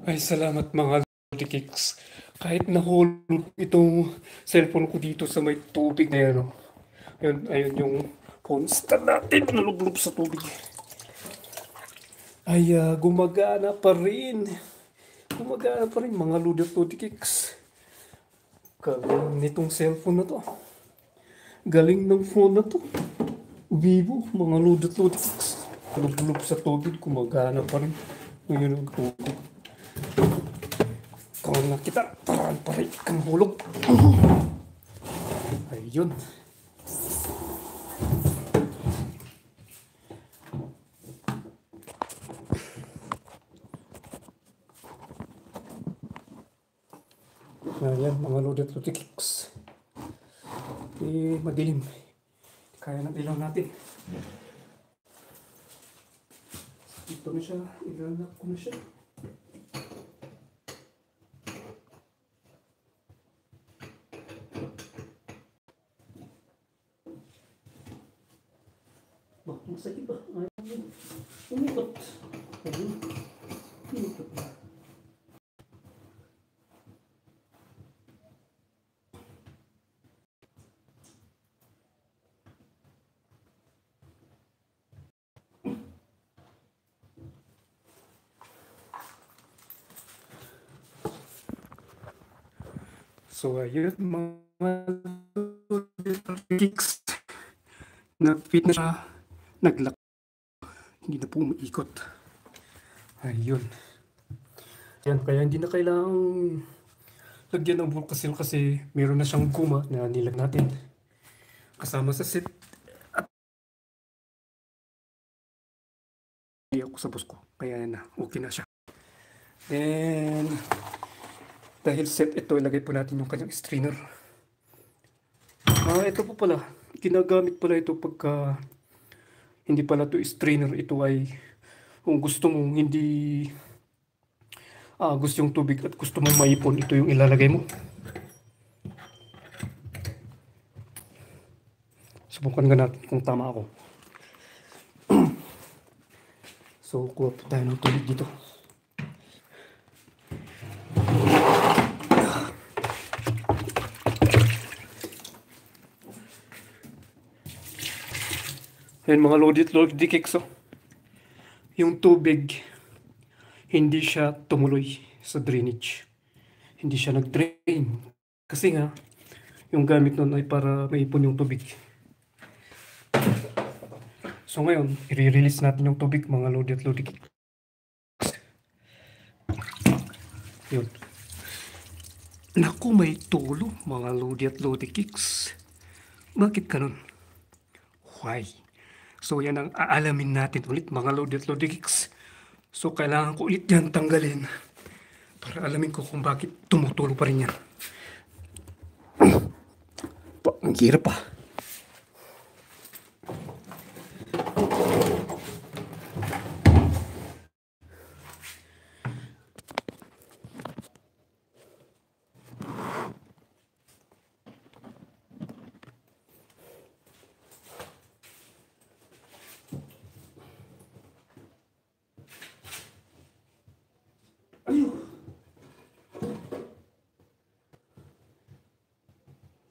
Ay, salamat mga Lodikicks. Kahit nahulog itong cellphone ko dito sa may tubig na yan. Ayun yung phone stand natin. Nalublob sa tubig. Ay, gumagana pa rin. Gumagana pa rin mga Lodikicks. Galing nitong cellphone na to. Galing ng phone na to. Vivo, mga Lodikicks. Nalublob sa tubig. Gumagana pa rin. Ngayon ang tubig. Kung nakita, parang paray kang hulog. Ayun. Ayan, mga Lodikicks. Madilim. Kaya ng ilaw natin. Ito na siya. Ilalak ko na siya. Masakit ba? Ayun. Umikot. Ayun. Umikot na. So ayun mga Lodikicks. Nag-fit na siya. Nag-lock. Hindi na po umiikot. Ayun. Yan, kaya hindi na kailangang lagyan ng Volcasil kasi meron na siyang guma na nilag natin. Kasama sa set. At ako sa bus ko. Kaya na, okay na siya. Then, dahil set ito, ilagay po natin yung kanyang strainer. Ito po pala. Ginagamit pala ito pagka hindi pala ito strainer. Ito ay kung gusto mong hindi gusto yung tubig at gusto mong maipon, ito yung ilalagay mo. Subukan ka natin kung tama ako. So, kuha po tayo ng tubig dito. Ayan mga Lodikicks, yung tubig hindi siya tumuloy sa drainage. Hindi siya nag-drain. Kasi nga, yung gamit nun ay para maipon yung tubig. So ngayon, i-release natin yung tubig mga Lodikicks. Yun. Naku, may tulo mga Lodikicks. Bakit ganun? Why? So yan ang aalamin natin ulit mga Lodikicks. So kailangan ko ulit yan tanggalin para alamin ko kung bakit tumutulo pa rin yan. Ang hirap pa.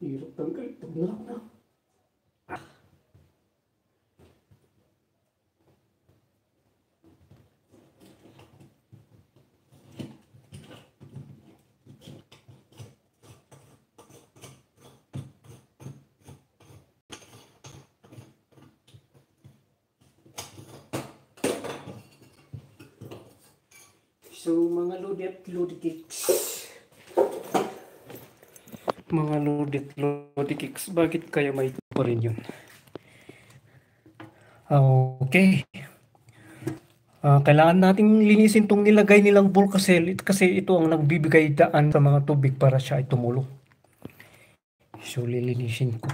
Hirap tanggal. Paglalak na. So mga Lodikicks. Mga Lodikicks, bakit kaya may pa rin yun? Okay. Kailangan nating linisin tong nilagay nilang Volcasil kasi ito ang nagbibigay daan sa mga tubig para siya ay tumulo. So lilinisin ko.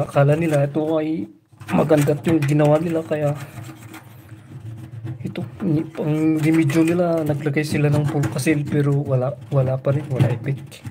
Akala nila ito ay maganda yung ginawa nila kaya ito pang remedyo nila naglagay sila ng Volcasil pero wala pa rin, wala effect.